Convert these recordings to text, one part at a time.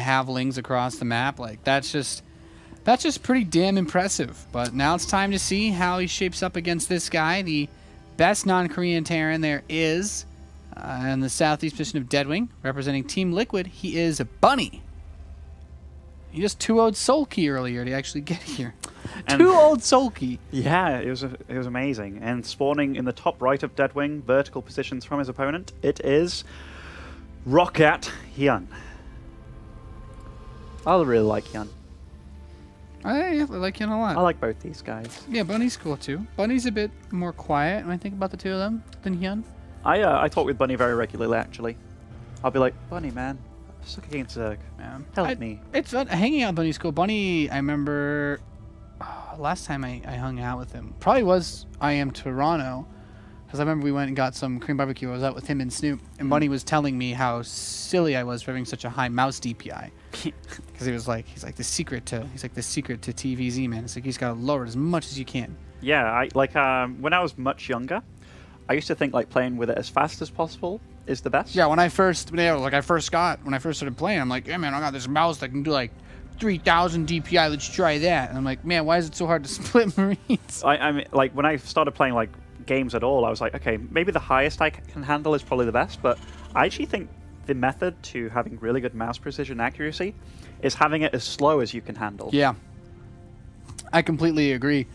halvlings across the map. Like, that's just pretty damn impressive. But now it's time to see how he shapes up against this guy, the best non-Korean Terran there is in the southeast position of Deadwing, representing Team Liquid. He is Bunny. He just 2-0'd Sulky earlier to actually get here. 2-0'd Sulky. Yeah, it was amazing. And spawning in the top right of Deadwing, vertical positions from his opponent, it is Rocket HyuN. I really like HyuN. I like HyuN a lot. I like both these guys. Yeah, Bunny's cool too. Bunny's a bit more quiet when I think about the two of them than HyuN. I talk with Bunny very regularly, actually. I'll be like, Bunny, man, I suck against Zerg. Help me. It's fun. Hanging out with Bunny's cool. Bunny, I remember last time I hung out with him, probably was I Am Toronto, because I remember we went and got some Korean barbecue. I was out with him and Snoop, and Bunny was telling me how silly I was for having such a high mouse DPI. Because he's like the secret to TVZ, man. It's like he's got to lower it as much as you can. Yeah, when I was much younger, I used to think like playing with it as fast as possible is the best. Yeah, when I first started playing, I'm like, yeah, man, I got this mouse that can do like 3,000 DPI. Let's try that. And I'm like, man, why is it so hard to split Marines? I mean, like when I started playing like games at all, I was like, okay, maybe the highest I can handle is probably the best, but I actually think the method to having really good mouse precision and accuracy is having it as slow as you can handle. Yeah, I completely agree,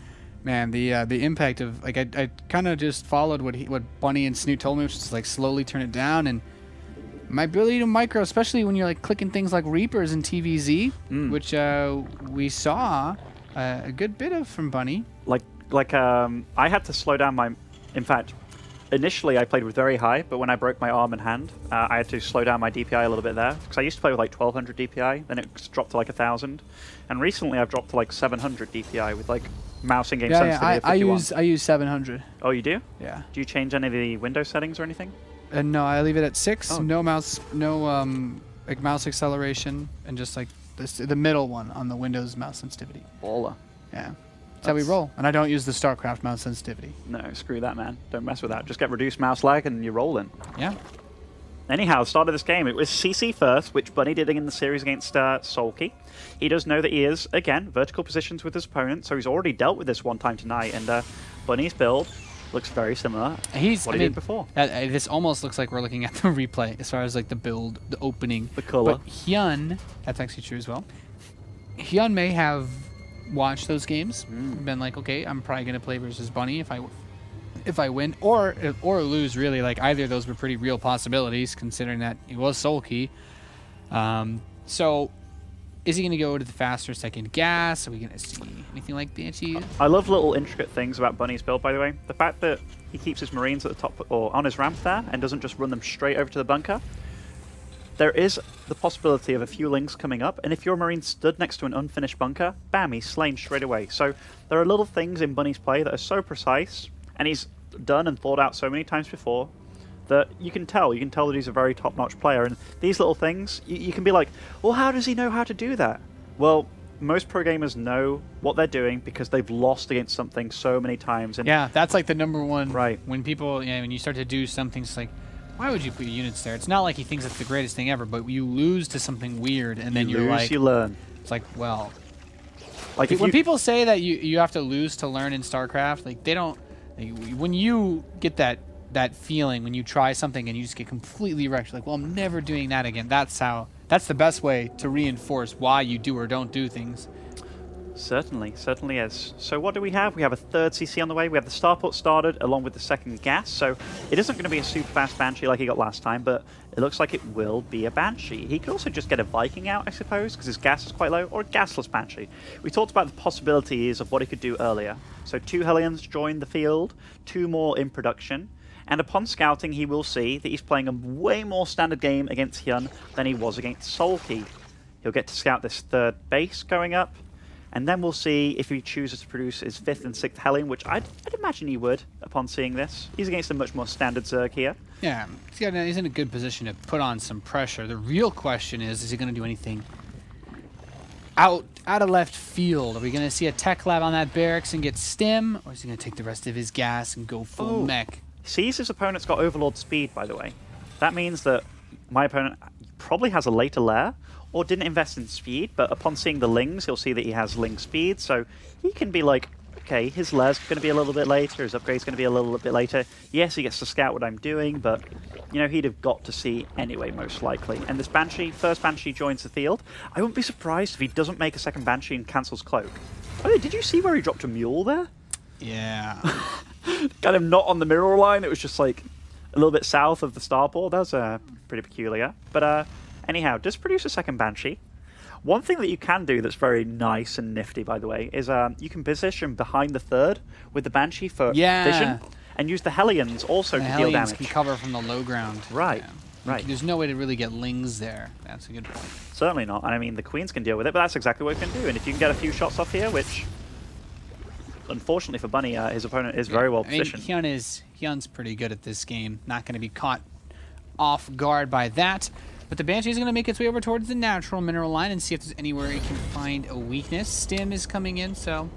man. The impact of like I kind of just followed what Bunny and Snoot told me, which is like slowly turn it down, and my ability to micro, especially when you're like clicking things like Reapers and TVZ, which we saw a good bit of from Bunny. I had to slow down my. In fact, initially I played with very high, but when I broke my arm and hand, I had to slow down my DPI a little bit there, because I used to play with like 1200 DPI, then it dropped to like 1000, and recently I've dropped to like 700 DPI with like mouse in-game sensitivity. I use 700. Oh, you do? Yeah. Do you change any of the Windows settings or anything? No, I leave it at 6. Oh. No mouse, like mouse acceleration, and just like the middle one on the Windows mouse sensitivity. Baller. Yeah. That's how we roll. And I don't use the StarCraft mouse sensitivity. No, screw that, man. Don't mess with that. Just get reduced mouse lag and you're rolling. Yeah. Anyhow, start of this game, it was CC first, which Bunny did in the series against Sulky. He does know that he is, again, vertical positions with his opponent, so he's already dealt with this one time tonight, and Bunny's build looks very similar to what he did before. This almost looks like we're looking at the replay as far as like the build, the opening. The color. But HyuN, that's actually true as well. HyuN may have watched those games, been like, okay, I'm probably gonna play versus Bunny if I win or lose. Really, like either of those were pretty real possibilities, considering that he was sulky. So, is he gonna go to the faster second gas? Are we gonna see anything like that? I love little intricate things about Bunny's build, by the way. The fact that he keeps his Marines at the top or on his ramp there and doesn't just run them straight over to the bunker. There is the possibility of a few links coming up, and if your Marine stood next to an unfinished bunker, bam, he's slain straight away. So there are little things in Bunny's play that are so precise, and he's done and thought out so many times before, that you can tell that he's a very top-notch player. And these little things, you can be like, well, how does he know how to do that? Well, most pro gamers know what they're doing because they've lost against something so many times. And yeah, that's like the number one. Right. When people, when you start to do something, it's like, why would you put your units there? It's not like he thinks it's the greatest thing ever, but you lose to something weird, and then you're like, you learn. It's like, well, like when people say that you have to lose to learn in StarCraft, like they don't. Like, when you get that feeling when you try something and you just get completely wrecked, you're like, well, I'm never doing that again. That's the best way to reinforce why you do or don't do things. Certainly is. So what do we have? We have a third CC on the way. We have the starport started along with the second gas. So it isn't going to be a super fast Banshee like he got last time, but it looks like it will be a Banshee. He could also just get a Viking out, I suppose, because his gas is quite low, or a gasless Banshee. We talked about the possibilities of what he could do earlier. So 2 Hellions joined the field, 2 more in production. And upon scouting, he will see that he's playing a way more standard game against HyuN than he was against Sulky. He'll get to scout this third base going up. And then we'll see if he chooses to produce his 5th and 6th Hellion, which I'd imagine he would upon seeing this. He's against a much more standard Zerg here. Yeah, he's in a good position to put on some pressure. The real question is he going to do anything out of left field? Are we going to see a tech lab on that barracks and get stim? Or is he going to take the rest of his gas and go full mech? Sees his opponent's got Overlord speed, by the way. That means that my opponent probably has a later lair, or didn't invest in speed, but upon seeing the Lings, he'll see that he has Ling speed, so he can be like, okay, his lair's going to be a little bit later, his upgrade's going to be a little bit later. Yes, he gets to scout what I'm doing, but, you know, he'd have got to see anyway, most likely. And this Banshee, first Banshee joins the field. I wouldn't be surprised if he doesn't make a second Banshee and cancels Cloak. Oh, did you see where he dropped a Mule there? Yeah. Kind of not on the mirror line, it was just like a little bit south of the starboard. That was pretty peculiar. But anyhow, does produce a second Banshee. One thing that you can do that's very nice and nifty, by the way, is you can position behind the third with the Banshee for vision, and use the Hellions also to deal damage. Can cover from the low ground. Right, right. There's no way to really get Lings there. That's a good point. Certainly not. And I mean, the Queens can deal with it, but that's exactly what it can do. And if you can get a few shots off here, which, unfortunately for Bunny, his opponent is very well positioned. I mean, HyuN's pretty good at this game. Not going to be caught off guard by that. But the Banshee is going to make its way over towards the natural mineral line and see if there's anywhere it can find a weakness. Stim is coming in, so...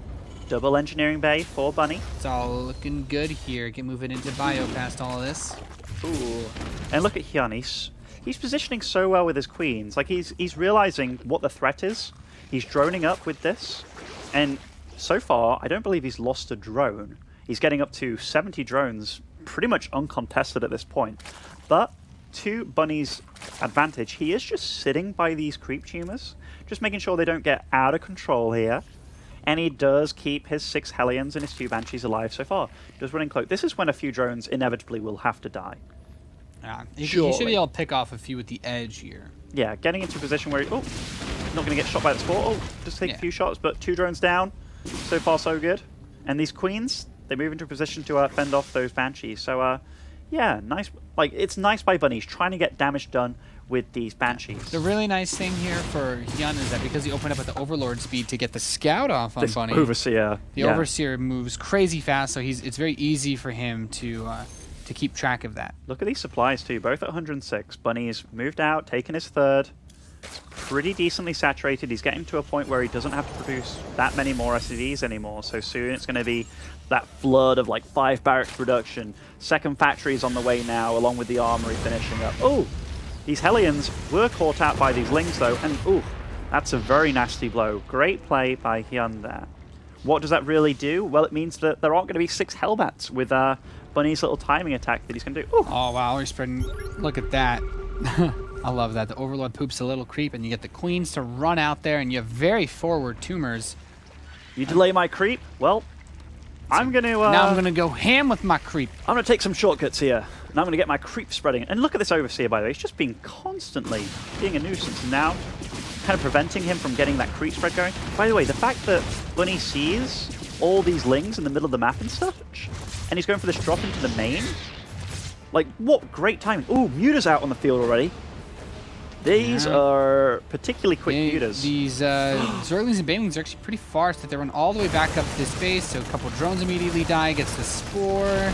Double engineering bay for Bunny. It's all looking good here. Get moving into bio past all of this. Ooh. And look at HyuN. He's positioning so well with his Queens. Like, he's realizing what the threat is. He's droning up with this. And so far, I don't believe he's lost a drone. He's getting up to 70 drones, pretty much uncontested at this point. But to Bunny's advantage, he is just sitting by these creep tumors, just making sure they don't get out of control here. And he does keep his 6 Hellions and his 2 Banshees alive so far. Does running Cloak. This is when a few drones inevitably will have to die. He should be able to pick off a few at the edge here. Yeah, getting into a position where not going to get shot by the spore. Oh, just take a few shots, but 2 drones down. So far, so good. And these Queens, they move into a position to fend off those Banshees. So, yeah, nice. Like, it's nice by Bunny. He's trying to get damage done with these Banshees. The really nice thing here for HyuN is that because he opened up with the Overlord speed to get the scout off on Bunny, Overseer. The Overseer moves crazy fast, so it's very easy for him to keep track of that. Look at these supplies too, both at 106. Bunny's moved out, taken his third. Pretty decently saturated. He's getting to a point where he doesn't have to produce that many more SCVs anymore. So soon it's going to be that flood of like 5 barracks production. Second factory is on the way now, along with the armory finishing up. Oh, these Hellions were caught out by these Lings though, and ooh, that's a very nasty blow. Great play by HyuN there. What does that really do? Well, it means that there aren't going to be 6 Hellbats with Bunny's little timing attack that he's going to do. Ooh. Oh wow, we're spreading. Look at that. I love that. The Overlord poops a little creep, and you get the Queens to run out there, and you have very forward tumors. You delay my creep? Well, I'm going to... now I'm going to go ham with my creep. I'm going to take some shortcuts here, and I'm going to get my creep spreading. And look at this Overseer, by the way. He's just been constantly being a nuisance, and now kind of preventing him from getting that creep spread going. By the way, the fact that Bunny sees all these Lings in the middle of the map and stuff, and he's going for this drop into the main, like, what great timing. Ooh, Muta's out on the field already. These are particularly quick Mutas. These Zerglings and Banelings are actually pretty far, so they run all the way back up to this base, so a couple drones immediately die, gets the Spore.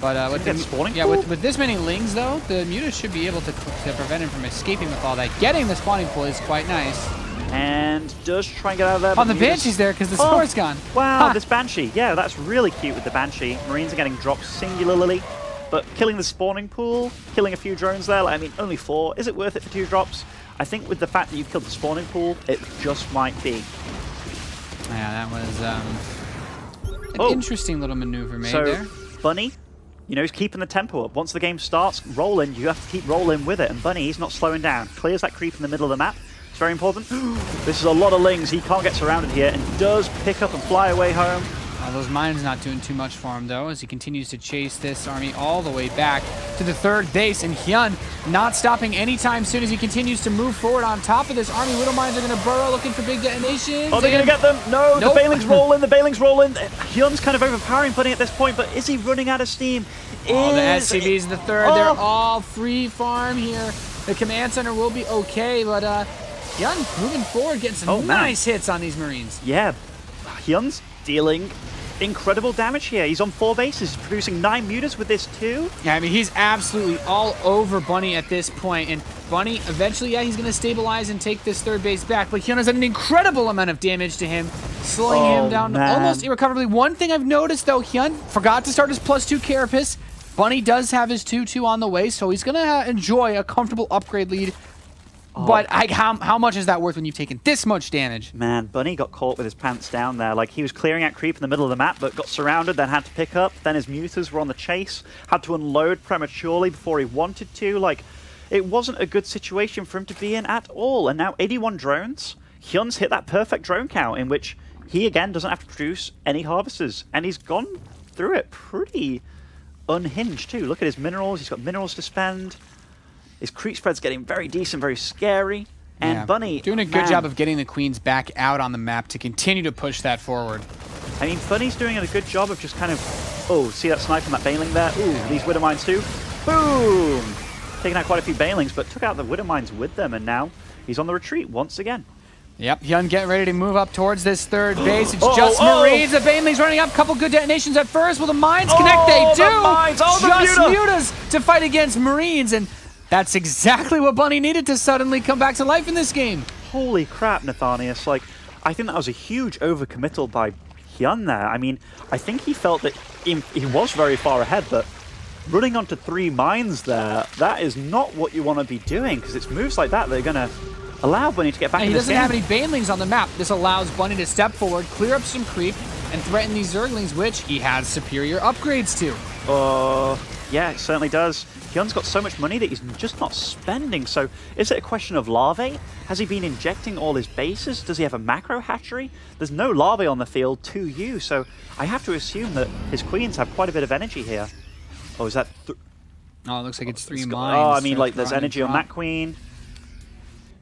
But with with this many Lings, though, the Muta should be able to prevent him from escaping with all that. Getting the spawning pool is quite nice. And does try and get out of there. Oh, the Banshee's there because the Spore's gone. Wow, this Banshee. Yeah, that's really cute with the Banshee. Marines are getting dropped singularly. But killing the spawning pool, killing a few drones there, like, I mean, only 4. Is it worth it for 2 drops? I think with the fact that you've killed the spawning pool, it just might be. Yeah, that was an interesting little maneuver made there. Bunny, you know, he's keeping the tempo up. Once the game starts rolling, you have to keep rolling with it. And Bunny, he's not slowing down. Clears that creep in the middle of the map. It's very important. This is a lot of Lings. He can't get surrounded here and does pick up and fly away home. Those mines not doing too much for him, though, as he continues to chase this army all the way back to the 3rd base. And HyuN not stopping anytime soon as he continues to move forward on top of this army. Widow mines are going to burrow, looking for big detonations. Oh, they're going to get them. No, nope. The Banelings roll in. The Banelings roll in. HyuN's kind of overpowering Bunny at this point, but is he running out of steam? Oh, the SCVs in the 3rd. They're all free farm here. The command center will be okay, but HyuN moving forward, getting some nice hits on these Marines. Yeah, HyuN's dealing incredible damage here. He's on 4 bases, he's producing 9 Mutas with this too. Yeah, I mean, he's absolutely all over Bunny at this point, and Bunny eventually, yeah, he's going to stabilize and take this 3rd base back, but HyuN has done an incredible amount of damage to him, slowing him down almost irrecoverably. One thing I've noticed, though, HyuN forgot to start his +2 Carapace. Bunny does have his 2-2 on the way, so he's going to enjoy a comfortable upgrade lead But how much is that worth when you've taken this much damage? Man, Bunny got caught with his pants down there. Like, he was clearing out creep in the middle of the map, but got surrounded, then had to pick up. Then his mutas were on the chase, had to unload prematurely before he wanted to. Like, it wasn't a good situation for him to be in at all. And now 81 drones. HyuN's hit that perfect drone count in which he, again, doesn't have to produce any harvesters. And he's gone through it pretty unhinged, too. Look at his minerals. He's got minerals to spend. His creep spread's getting very decent, very scary. And Bunny... doing a good job of getting the queens back out on the map to continue to push that forward. I mean, Bunny's doing a good job of just kind of... Oh, see that snipe on that Baneling there? Ooh, these Widow Mines too. Boom! Taking out quite a few Banelings, but took out the Widow Mines with them, and now he's on the retreat once again. Yep, HyuN getting ready to move up towards this third base. It's just Marines. The Banelings running up. Couple good detonations at first. Will the mines connect? They do! The mines. Just mutas to fight against Marines, and that's exactly what Bunny needed to suddenly come back to life in this game. Holy crap, Nathanius. Like, I think that was a huge overcommittal by HyuN there. I mean, I think he felt that he was very far ahead, but running onto 3 mines there, that is not what you want to be doing, because it's moves like that that are going to allow Bunny to get back in this game. He doesn't have any Banelings on the map. This allows Bunny to step forward, clear up some creep, and threaten these Zerglings, which he has superior upgrades to. Yeah, it certainly does. HyuN's got so much money that he's just not spending. So is it a question of larvae? Has he been injecting all his bases? Does he have a macro hatchery? There's no larvae on the field to use, so I have to assume that his queens have quite a bit of energy here. Oh, is that... Oh, it looks like it's 3 mines. Oh, I mean, like, there's energy on that queen.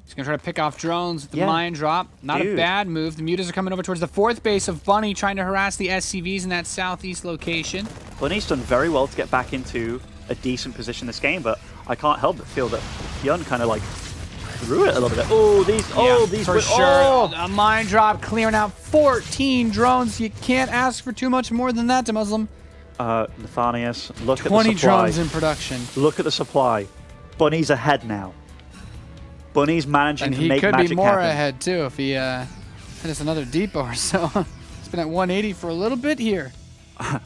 He's going to try to pick off drones with the mine drop. Not a bad move. The mutas are coming over towards the 4th base of Bunny, trying to harass the SCVs in that southeast location. Bunny's done very well to get back into a decent position this game, but I can't help but feel that HyuN kind of, like, threw it a little bit. Oh, these for sure. A mine drop clearing out 14 drones. You can't ask for too much more than that, to Muslim. Nathanius, look at the supply. 20 drones in production. Look at the supply. Bunny's ahead now. Bunny's managing to make magic happen. And he could be more ahead, too, if he hit us another depot or so. It's been at 180 for a little bit here.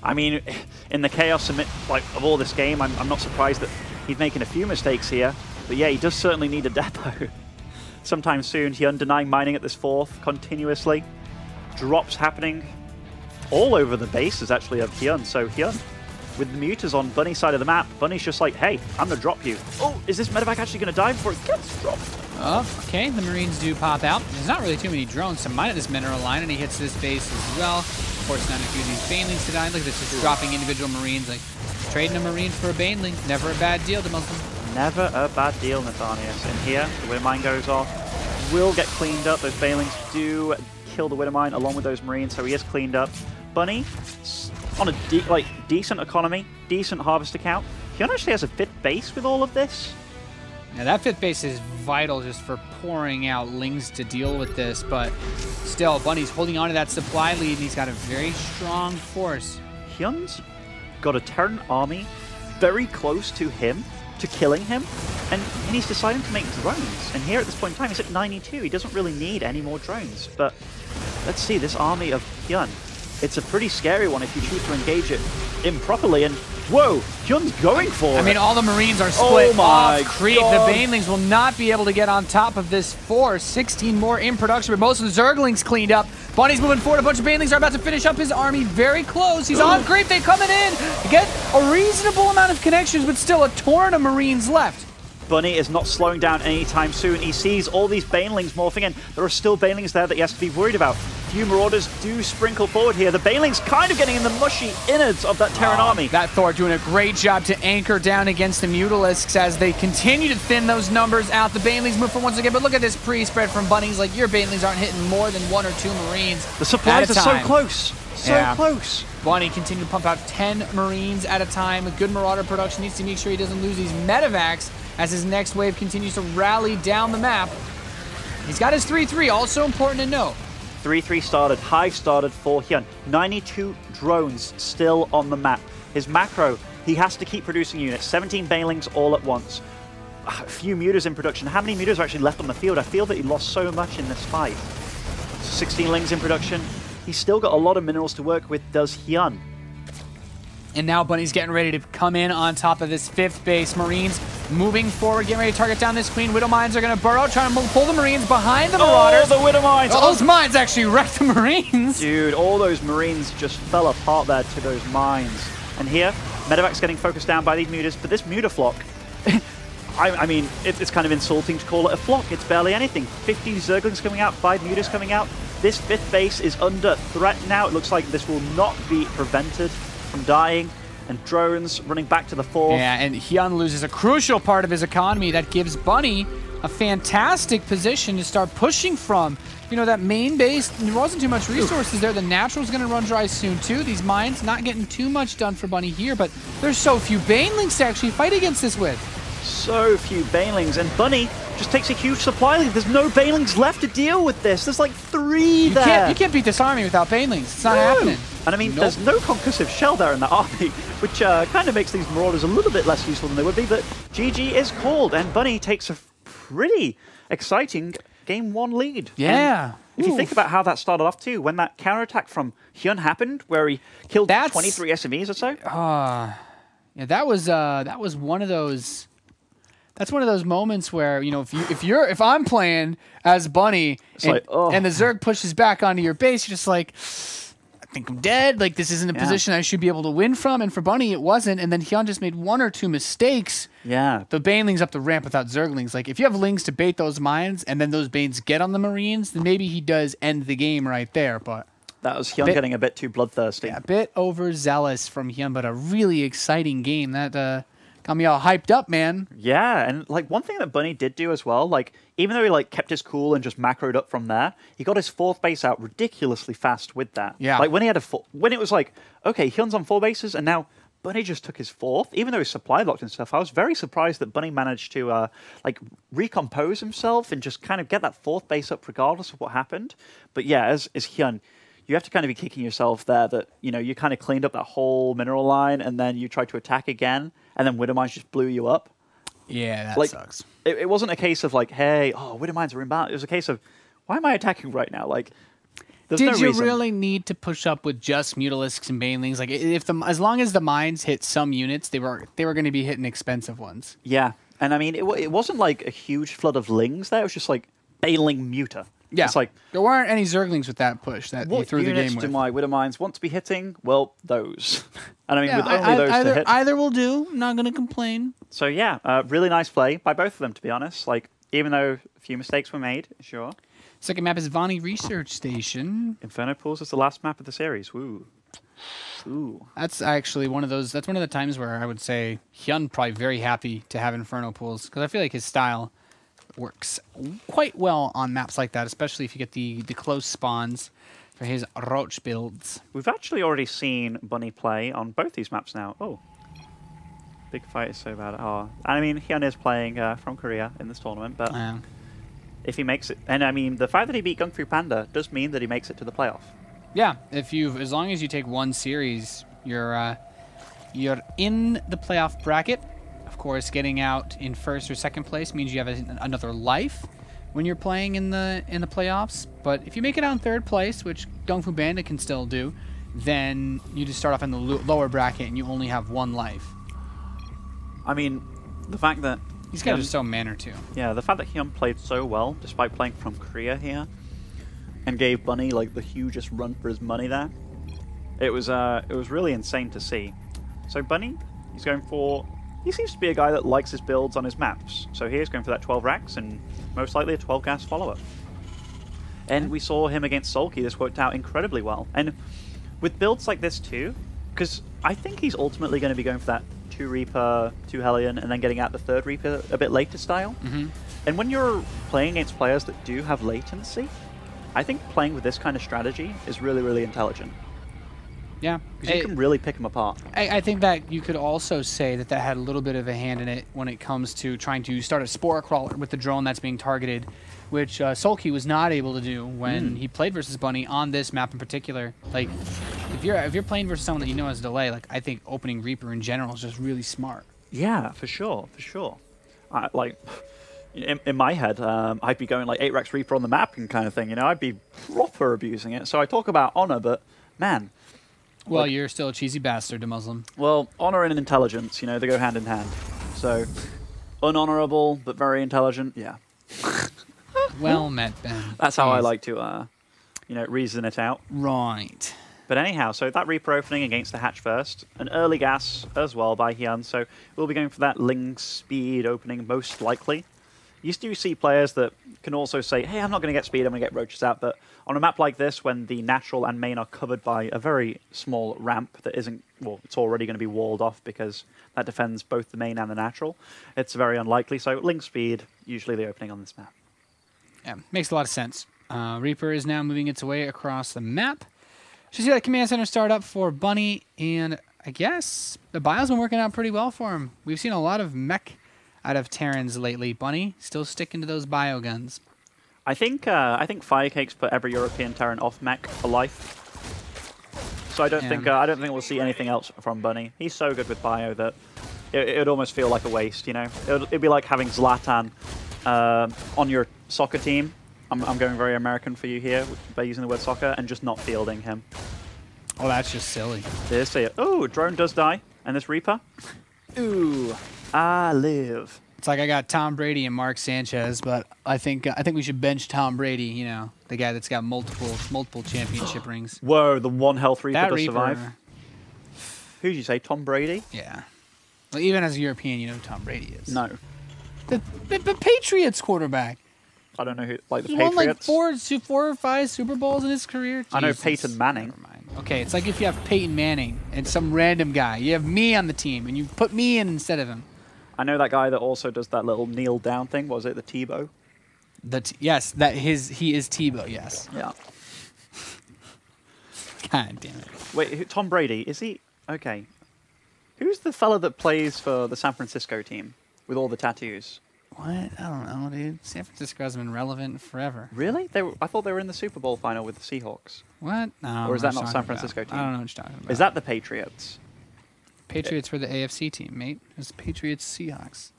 I mean, in the chaos of all this game, I'm not surprised that he's making a few mistakes here. But yeah, he does certainly need a depot. Sometime soon, HyuN denying mining at this 4th continuously. Drops happening all over the bases, actually, of HyuN. So HyuN, with the mutas on Bunny's side of the map, Bunny's just like, hey, I'm going to drop you. Oh, is this medevac actually going to die before it gets dropped? Oh, okay, the Marines do pop out. There's not really too many drones to mine at this mineral line, and he hits this base as well. Forcing out a few of these Banelings to die. Look at this, just dropping individual Marines. Like, trading a Marine for a Baneling. Never a bad deal to Muslim. Never a bad deal, Nathanius. And here, the Widow Mine goes off. Will get cleaned up. Those Banelings do kill the Widow Mine along with those Marines, so he is cleaned up. Bunny, on a decent economy, decent harvester count. HyuN actually has a 5th base with all of this. Yeah, that 5th base is vital just for pouring out Lings to deal with this, but still, Bunny's holding on to that supply lead, and he's got a very strong force. HyuN's got a Terran army very close to him, to killing him, and he's deciding to make drones. And here at this point in time, he's at 92. He doesn't really need any more drones. But let's see, this army of HyuN. It's a pretty scary one if you choose to engage it improperly. And whoa, HyuN's going for it. I mean, all the Marines are split off creep. The Banelings will not be able to get on top of this force. 16 more in production, but most of the Zerglings cleaned up. Bunny's moving forward. A bunch of Banelings are about to finish up his army very close. He's on creep. They're coming in. Get a reasonable amount of connections, but still a torrent of Marines left. Bunny is not slowing down anytime soon. He sees all these Banelings morphing in. There are still Banelings there that he has to be worried about. Few Marauders do sprinkle forward here. The Banelings kind of getting in the mushy innards of that Terran army. That Thor doing a great job to anchor down against the Mutalisks as they continue to thin those numbers out. The Banelings move for once again, but look at this pre-spread from Bunny's. Like, your Banelings aren't hitting more than 1 or 2 Marines. The supplies are so close. So close. Bunny continue to pump out 10 Marines at a time. A good Marauder production. Needs to make sure he doesn't lose these medevacs as his next wave continues to rally down the map. He's got his 3-3, also important to note. 3-3 started, high started for HyuN. 92 drones still on the map. His macro, he has to keep producing units. 17 Banelings all at once. A few mutas in production. How many mutas are actually left on the field? I feel that he lost so much in this fight. 16 Lings in production. He's still got a lot of minerals to work with, does HyuN. And now Bunny's getting ready to come in on top of this 5th base. Marines moving forward, getting ready to target down this queen. Widow Mines are going to burrow, trying to pull the Marines behind the Marauders. Oh, the Widow Mines! Oh, those mines actually wrecked the Marines. Dude, all those Marines just fell apart there to those mines. And here, Medevac's getting focused down by these mutas, but this muta flock, I mean, it's kind of insulting to call it a flock. It's barely anything. 50 Zerglings coming out, 5 mutas coming out. This 5th base is under threat now. It looks like this will not be prevented from dying. And drones running back to the 4th. Yeah, and HyuN loses a crucial part of his economy. That gives Bunny a fantastic position to start pushing from. You know, that main base, there wasn't too much resources there. The natural's going to run dry soon, too. These mines not getting too much done for Bunny here, but there's so few Banelings to actually fight against this with. So few Banelings, and Bunny just takes a huge supply lead. There's no Banelings left to deal with this. There's like 3 there. You can't beat this army without Banelings. It's not happening. And I mean, there's no concussive shell there in that army, which kind of makes these Marauders a little bit less useful than they would be, but GG is called, and Bunny takes a pretty exciting Game 1 lead. Yeah. And if you think about how that started off too, when that counterattack from HyuN happened, where he killed 23 SMEs or so. Yeah, that was one of those. That's one of those moments where, you know, if I'm playing as Bunny and the Zerg pushes back onto your base, you're just like, I think I'm dead. Like, this isn't a position I should be able to win from. And for Bunny, it wasn't. And then HyuN just made 1 or 2 mistakes. Yeah. The Banelings up the ramp without Zerglings. Like, if you have Lings to bait those mines and then those Banes get on the Marines, then maybe he does end the game right there. But that was HyuN getting a bit too bloodthirsty. Yeah, a bit overzealous from HyuN, but a really exciting game. That got me all hyped up, man. Yeah, and like one thing that Bunny did do as well, like even though he like kept his cool and just macroed up from there, he got his 4th base out ridiculously fast with that. Yeah. Like when he had when it was like, okay, HyuN's on 4 bases and now Bunny just took his 4th, even though his supply locked and stuff. I was very surprised that Bunny managed to like recompose himself and just kind of get that 4th base up regardless of what happened. But yeah, as HyuN, you have to kind of be kicking yourself there that, you know, you kind of cleaned up that whole mineral line and then you tried to attack again and then Widow Mines just blew you up. Yeah, that sucks. It wasn't a case of like, hey, Widow Mines are inbound. It was a case of, why am I attacking right now? Like, there's no reason. Did you really need to push up with just Mutalisks and Banelings? Like, as long as the mines hit some units, they were going to be hitting expensive ones. Yeah, and I mean, it wasn't like a huge flood of Lings there. It was just like Baneling Muta. Yeah, it's like there weren't any Zerglings with that push that he threw the game with. What units do my Widow Mines want to be hitting? Well, those. And I mean, with only those to hit. Either will do. Not going to complain. So yeah, really nice play by both of them, to be honest. Like, even though a few mistakes were made, sure. Second map is Vani Research Station. Inferno Pools is the last map of the series. Woo. Ooh. That's actually one of those. That's one of the times where I would say HyuN probably very happy to have Inferno Pools because I feel like his style works quite well on maps like that, especially if you get the close spawns for his Roach builds. We've actually already seen Bunny play on both these maps now. Oh, big fight is so bad. Oh, I mean, HyuN is playing from Korea in this tournament, but if he makes it, and I mean, the fact that he beat Gung Fu Panda does mean that he makes it to the playoff. Yeah, as long as you take 1 series, you're in the playoff bracket. Of course, getting out in 1st or 2nd place means you have another life when you're playing in the playoffs. But if you make it out in 3rd place, which Gung Fu Bandit can still do, then you just start off in the lower bracket and you only have 1 life. I mean, the fact that these guys are so manner too. Yeah, the fact that HyuN played so well despite playing from Korea here, and gave Bunny like the hugest run for his money there. It was really insane to see. So Bunny, he's going for. He seems to be a guy that likes his builds on his maps. So here's going for that 12 racks and most likely a 12 gas follower. And we saw him against Sulky. This worked out incredibly well. And with builds like this too, because I think he's ultimately going to be going for that 2 Reaper, 2 Hellion, and then getting out the 3rd Reaper a bit later style. And when you're playing against players that do have latency, I think playing with this kind of strategy is really, really intelligent. Yeah. Because you can really pick them apart. I think that you could also say that had a little bit of a hand in it when it comes to trying to start a Spore Crawler with the drone that's being targeted, which Sulky was not able to do when he played versus Bunny on this map in particular. Like, if you're playing versus someone that you know has delay, like I think opening Reaper in general is just really smart. Yeah, for sure, for sure. Like, in my head, I'd be going like 8 racks Reaper on the map and kind of thing. You know, I'd be proper abusing it. So I talk about honor, but man. Well, like, you're still a cheesy bastard to Muslim. Well, honor and intelligence, you know, they go hand in hand. So Unhonorable, but very intelligent. Yeah. Well met, Ben. That's how I Jeez. like to, you know, reason it out. Right. But anyhow, so that Reaper opening against the hatch first. An early gas as well by HyuN, so we'll be going for that Ling speed opening most likely. You do see players that can also say, hey, I'm not going to get speed, I'm going to get roaches out. But on a map like this, when the natural and main are covered by a very small ramp that isn't, well, it's already going to be walled off because that defends both the main and the natural, it's very unlikely. So Ling speed, usually the opening on this map. Yeah, makes a lot of sense. Reaper is now moving its way across the map. Should see that command center start up for Bunny, and I guess the bio's been working out pretty well for him. We've seen a lot of mech out of Terrans lately. Bunny still sticking to those bio guns. I think Firecake's put every European Terran off mech for life. So I don't think we'll see anything else from Bunny. He's so good with bio that it would almost feel like a waste. You know, it'd be like having Zlatan on your soccer team. I'm going very American for you here by using the word soccer and just not fielding him. Oh, that's just silly. There's it. Oh, drone does die, and this Reaper. Ooh, I live. It's like I got Tom Brady and Mark Sanchez, but I think we should bench Tom Brady. You know, the guy that's got multiple championship rings. Whoa, the 1 health Reaper That does Reaper, survive. Who did you say? Tom Brady? Yeah. Well, even as a European, you know who Tom Brady is. No, The Patriots quarterback. I don't know who. Like the He's Patriots. won like four or five Super Bowls in his career. I know Jesus. Peyton Manning. Never mind. Okay, it's like if you have Peyton Manning and some random guy. You have me on the team, and you put me in instead of him. I know that guy that also does that little kneel down thing. Was it the Tebow? Yes, he is Tebow. Yes. Yeah. God damn it. Wait, Tom Brady, is he? Okay. Who's the fella that plays for the San Francisco team with all the tattoos? What? I don't know, dude. San Francisco has been relevant forever. Really? I thought they were in the Super Bowl final with the Seahawks. What? No. Or is that I'm not San Francisco team? I don't know what you're talking about. Is that the Patriots? Patriots were the AFC team, mate. It's Patriots Seahawks.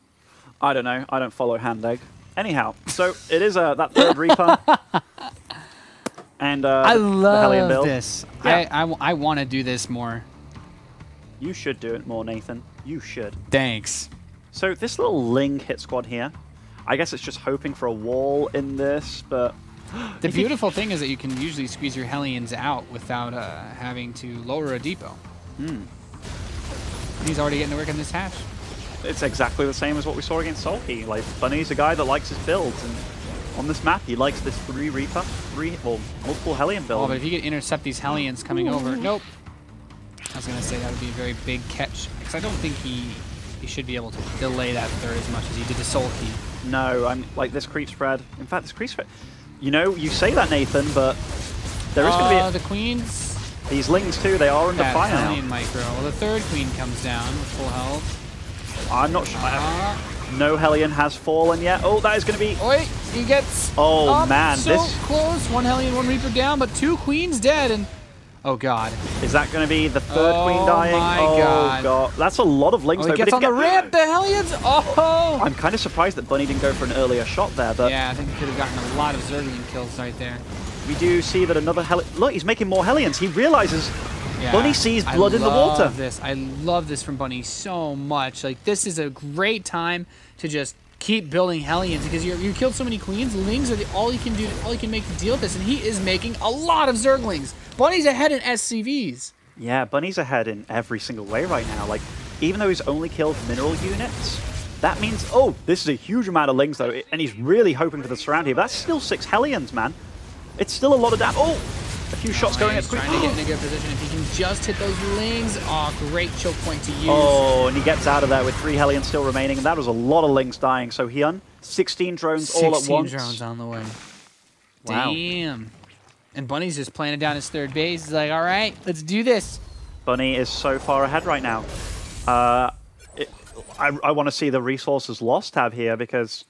I don't know. I don't follow hand egg. Anyhow, so it is that third Reaper. And I the Hellion love build. this. Yeah. I want to do this more. You should do it more, Nathan. You should. Thanks. So this little Ling hit squad here, I guess it's just hoping for a wall in this, but... The beautiful thing is that you can usually squeeze your Hellions out without having to lower a depot. He's already getting to work on this hatch. It's exactly the same as what we saw against Sulky. Like, Bunny's a guy that likes his builds, and on this map, he likes this multiple Hellion build. Oh, but if you could intercept these Hellions coming over... Nope. I was going to say that would be a very big catch, because I don't think he should be able to delay that third as much as he did to Sulky. No, I'm like this creep spread. In fact, this creep spread... You know, you say that, Nathan, but there is going to be... The queens... These Lings, too, they are under fire now. Hellion micro. Well, the third queen comes down with full health. I'm not sure. No Hellion has fallen yet. Oh, that is going to be... Wait, he gets... Oh, man, so close. One Hellion, one Reaper down, but two queens dead, and... Oh, God. Is that going to be the third queen dying? Oh, my God. That's a lot of Lings, Oh, though. he gets on the ramp, the Hellions! Oh! I'm kind of surprised that Bunny didn't go for an earlier shot there, but... Yeah, I think he could have gotten a lot of Zergling kills right there. We do see that another Hellion... Look, he's making more Hellions. He realizes Yeah, Bunny sees blood in the water. I love this from Bunny so much. Like, this is a great time to just keep building Hellions because you killed so many queens. Lings are all you can do, all you can make to deal with this, and he is making a lot of Zerglings. Bunny's ahead in SCVs. Yeah, Bunny's ahead in every single way right now. Like, even though he's only killed mineral units, that means, oh, this is a huge amount of Lings, though, and he's really hoping for the surround here. But that's still 6 Hellions, man. It's still a lot of damage. Oh, a few shots going at He's trying to get in a good position. If he can just hit those Lings, oh, great choke point to use. Oh, and he gets out of there with 3 Hellions still remaining, and that was a lot of Lings dying. So HyuN, 16 drones all at once. 16 drones on the way. Wow. Damn. And Bunny's just planning down his third base. He's like, all right, let's do this. Bunny is so far ahead right now. I want to see the resources lost tab here because,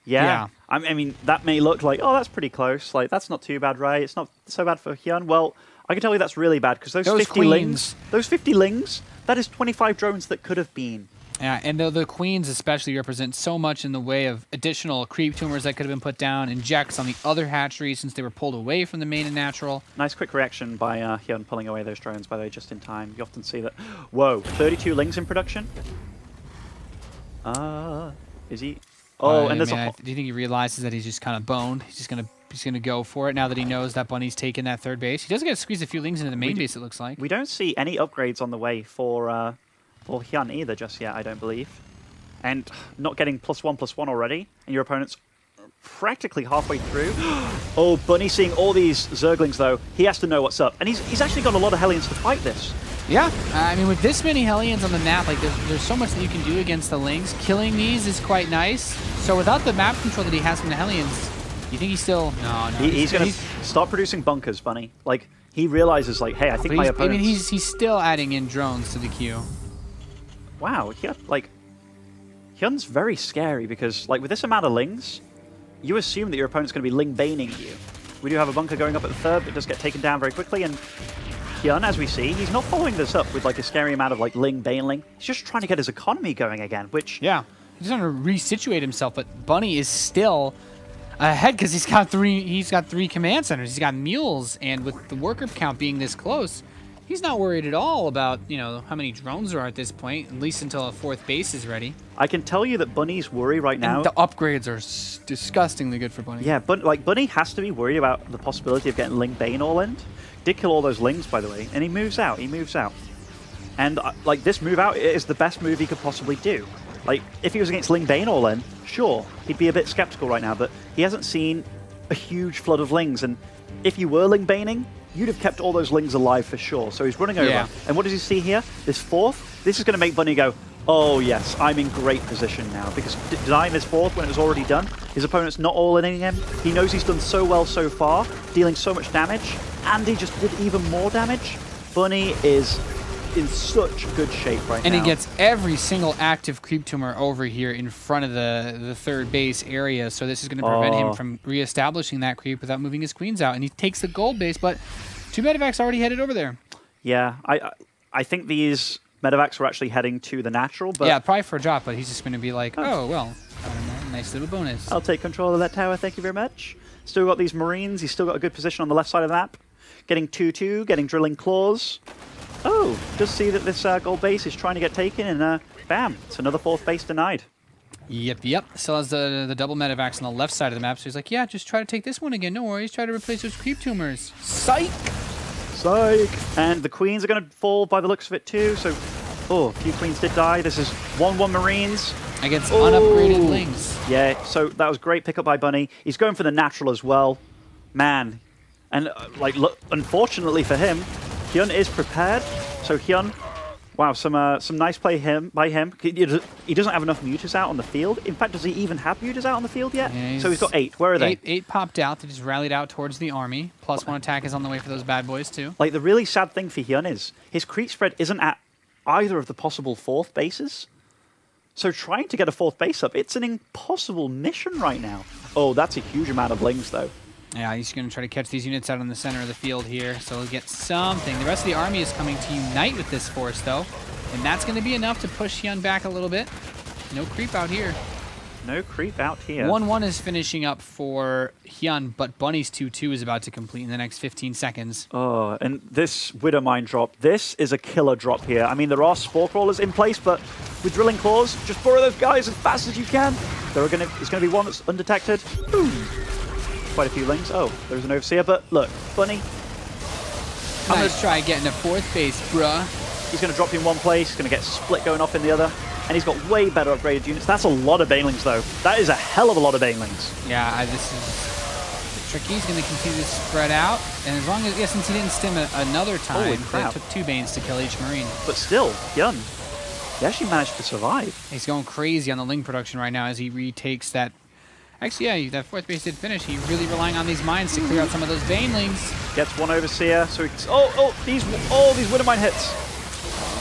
yeah. I mean, that may look like, oh, that's pretty close. Like, that's not too bad, right? It's not so bad for HyuN. Well, I can tell you that's really bad because those 50 Lings, that is 25 drones that could have been. Yeah, and the queens especially represent so much in the way of additional creep tumors that could have been put down, injects on the other hatcheries since they were pulled away from the main and natural. Nice quick reaction by HyuN pulling away those drones, by the way, just in time. You often see that. Whoa, 32 Lings in production? Is he? Oh, and there's do you think he realizes that he's just kind of boned? He's gonna go for it now that he knows that Bunny's taken that third base. He does get to squeeze a few lings into the main base, it looks like. We don't see any upgrades on the way for HyuN either just yet, I don't believe. And not getting +1/+1 already, and your opponent's practically halfway through. Oh, Bunny seeing all these Zerglings though, he has to know what's up. And he's actually got a lot of Hellions to fight this. Yeah, I mean, with this many Hellions on the map, like there's so much that you can do against the Lings. Killing these is quite nice. So without the map control that he has from the Hellions, you think he's still... No. He's going to start producing bunkers, Bunny. Like, he realizes, like, hey, I think my opponent... I mean, he's still adding in drones to the queue. Wow, HyuN's very scary because, like, with this amount of Lings, you assume that your opponent's going to be Ling-baning you. We do have a bunker going up at the third, but does get taken down very quickly, and HyuN, as we see, he's not following this up with, like, a scary amount of, like, Ling-baneling. He's just trying to get his economy going again, which... Yeah, he's trying to resituate himself, but Bunny is still ahead because he's got three command centers. He's got mules, and with the worker count being this close, he's not worried at all about, you know, how many drones there are at this point, at least until a fourth base is ready. I can tell you that Bunny's worry right now... And the upgrades are disgustingly good for Bunny. Yeah, but like Bunny has to be worried about the possibility of getting Ling Bane all in. Did kill all those Lings, by the way, and he moves out. And like this move out is the best move he could possibly do. Like, if he was against Ling Bane all in, sure, he'd be a bit skeptical right now, but he hasn't seen a huge flood of Lings, and if you were Ling Baning, you'd have kept all those Lings alive for sure. So he's running over. Yeah. And what does he see here? This fourth? This is going to make Bunny go, oh yes, I'm in great position now, because denying this fourth when it was already done, his opponent's not all-inning him. He knows he's done so well so far, dealing so much damage, and he just did even more damage. Bunny is in such good shape right now. And he gets every single active creep tumor over here in front of the third base area, so this is going to prevent him from reestablishing that creep without moving his queens out. And he takes the gold base, but two medevacs already headed over there. Yeah, I think these medevacs were actually heading to the natural, but... Yeah, probably for a drop, but he's just going to be like, oh, well, I don't know, nice little bonus. I'll take control of that tower, thank you very much. Still got these Marines, he's still got a good position on the left side of the map. Getting 2-2, getting drilling claws. Oh, just see that this gold base is trying to get taken, and bam, it's another fourth base denied. Yep. Still has the double medevacs on the left side of the map, so he's like, yeah, just try to take this one again. No worries, try to replace those creep tumors. Psych! And the queens are going to fall by the looks of it too, so... Oh, a few queens did die. This is 1-1 Marines. Against unupgraded Lings. Yeah, so that was great pickup by Bunny. He's going for the natural as well. Man. And, like, look, unfortunately for him, HyuN is prepared. So HyuN, wow, some nice play by him. He doesn't have enough mutas out on the field. In fact, does he even have mutas out on the field yet? Yeah, so he's got 8. Where are they? 8 popped out. They just rallied out towards the army. +1 attack is on the way for those bad boys, too. Like, the really sad thing for HyuN is his creep spread isn't at either of the possible fourth bases. So trying to get a fourth base up, it's an impossible mission right now. Oh, that's a huge amount of Lings, though. Yeah, he's going to try to catch these units out in the center of the field here, so he'll get something. The rest of the army is coming to unite with this force, though, and that's going to be enough to push HyuN back a little bit. No creep out here. No creep out here. 1-1 is finishing up for HyuN, but Bunny's 2-2 is about to complete in the next 15 seconds. Oh, and this Widowmine drop, this is a killer drop here. I mean, there are Spore Crawlers in place, but with Drilling Claws, just borrow those guys as fast as you can. There's going to be one that's undetected. Boom. Quite a few Lings. Oh, there's an Overseer, but look, Bunny. I'm going to try getting a fourth base, bruh. He's going to drop you in one place, he's going to get split going off in the other, and he's got way better upgraded units. That's a lot of Banelings, though. That is a hell of a lot of Banelings. Yeah, this is tricky. He's going to continue to spread out, and as long as, yeah, since he didn't stim another time, it took 2 Banes to kill each Marine. But still, HyuN, he actually managed to survive. He's going crazy on the Ling production right now as he retakes that. Actually, yeah, that fourth base did finish. He's really relying on these mines to clear out some of those Banelings. Gets one Overseer, so he's... these Widowmine hits.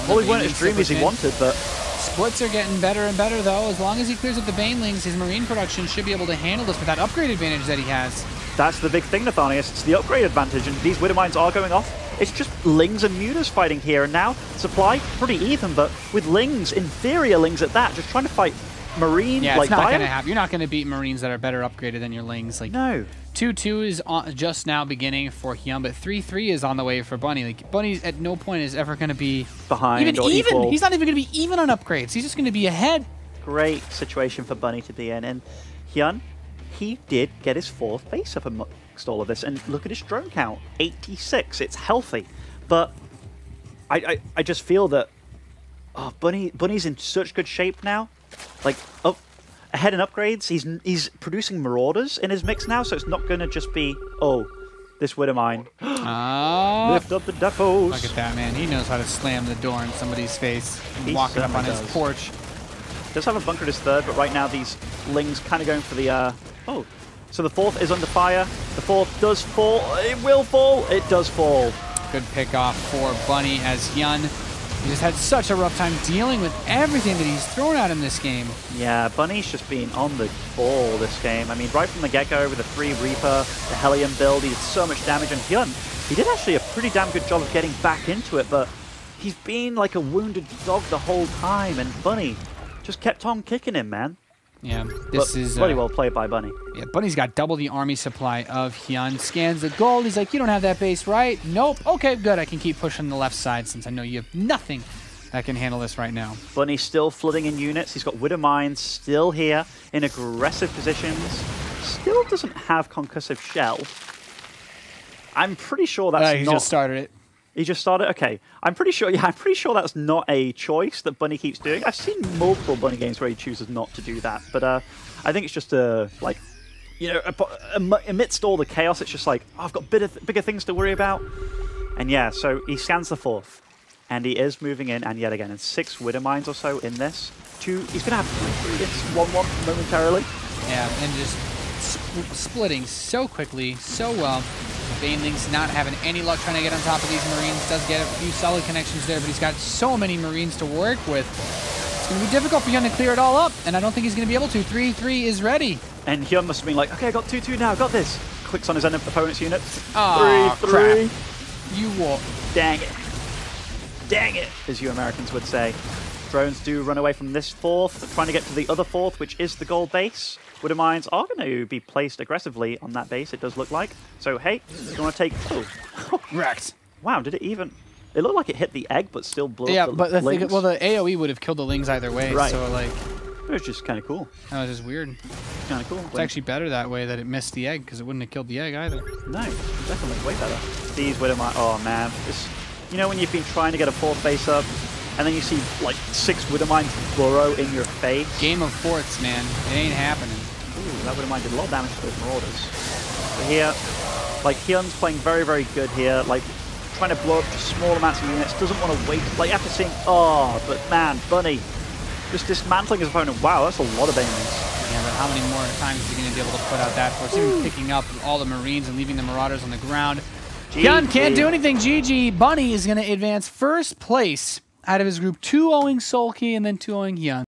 Well, he weren't as dreamy as he wanted, but... Splits are getting better and better, though. As long as he clears up the Banelings, his Marine production should be able to handle this with that upgrade advantage that he has. That's the big thing, Nathanius. It's the upgrade advantage, and these Widowmines are going off. It's just Lings and Mutas fighting here, and now supply pretty even, but with Lings, inferior Lings at that, just trying to fight Marine. Yeah, it's not going to happen. You're not going to beat Marines that are better upgraded than your Lings. Like, no. 2-2 is just now beginning for HyuN, but 3-3 is on the way for Bunny. Like, Bunny at no point is ever going to be behind even. Equal. He's not even going to be even on upgrades. He's just going to be ahead. great situation for Bunny to be in. And HyuN, he did get his 4th base up amongst all of this. And look at his drone count, 86. It's healthy. But I just feel that Bunny's in such good shape now. Like, ahead in upgrades, he's producing Marauders in his mix now, so it's not going to just be, oh, this Widow Mine. Lift up the depots. Look at that, man. He knows how to slam the door in somebody's face. Walking up on his porch. Does have a bunker at his 3rd, but right now these Lings kind of going for the... oh, so the 4th is under fire. The 4th does fall. It will fall. It does fall. Good pick off for Bunny as HyuN. He just had such a rough time dealing with everything that he's thrown at him this game. Yeah, Bunny's just been on the ball this game. I mean, right from the get-go with the 3 Reaper, the Hellion build, he did so much damage. And HyuN, he did actually a pretty damn good job of getting back into it, but he's been like a wounded dog the whole time, and Bunny just kept on kicking him, man. Yeah, this is really well played by Bunny. Yeah, Bunny's got double the army supply of HyuN. Scans the gold. He's like, you don't have that base, right? Nope. Okay, good. I can keep pushing the left side since I know you have nothing that can handle this right now. Bunny's still flooding in units. He's got Widow Mines still here in aggressive positions. Still doesn't have Concussive Shell. I'm pretty sure that's he not... just started it. He just started? Okay. I'm pretty sure that's not a choice that Bunny keeps doing. I've seen multiple Bunny games where he chooses not to do that, but I think it's just like, you know, amidst all the chaos, it's just like, oh, I've got bigger things to worry about. And yeah, so he scans the 4th, and he is moving in, and yet again, and 6 Widow Mines or so in this. He's going to have 3 against 1-1 momentarily. Yeah, and just splitting so quickly, so well. Baneling's not having any luck trying to get on top of these Marines. Does get a few solid connections there, but he's got so many Marines to work with. It's going to be difficult for HyuN to clear it all up, and I don't think he's going to be able to. 3-3 is ready. And HyuN must have been like, okay, I got 2-2 now, got this. Clicks on his opponent's unit. Oh, 3-3. crap. You walk. Dang it. Dang it, as you Americans would say. Drones do run away from this 4th, trying to get to the other 4th, which is the gold base. Widow Mines are going to be placed aggressively on that base, it does look like. So, hey, you want to take... Oh. Wrecked. Wow, did it even... It looked like it hit the egg, but still blew up the but Lings. well, the AoE would have killed the Lings either way, right. So, like... It was just kind of cool. That was just weird. Kind of cool. It's actually better that way that it missed the egg, because it wouldn't have killed the egg either. No, definitely way better. These Widow Mines... Oh, man. You know when you've been trying to get a 4th base up, and then you see, like, 6 Widow Mines burrow in your face? Game of 4ths, man. It ain't happening. Ooh, that Widow Mine did a lot of damage to those Marauders. But here, like, HyuN's playing very, very good here. Like, trying to blow up just small amounts of units. Doesn't want to wait. Like, after seeing... Oh, but man, Bunny just dismantling his opponent. Wow, that's a lot of Banelings. Yeah, but how many more times is he going to be able to put out that force? Even picking up all the Marines and leaving the Marauders on the ground. HyuN can't do anything. GG. Bunny is going to advance 1st place out of his group, 2-0ing Soul Key and then 2-0ing HyuN.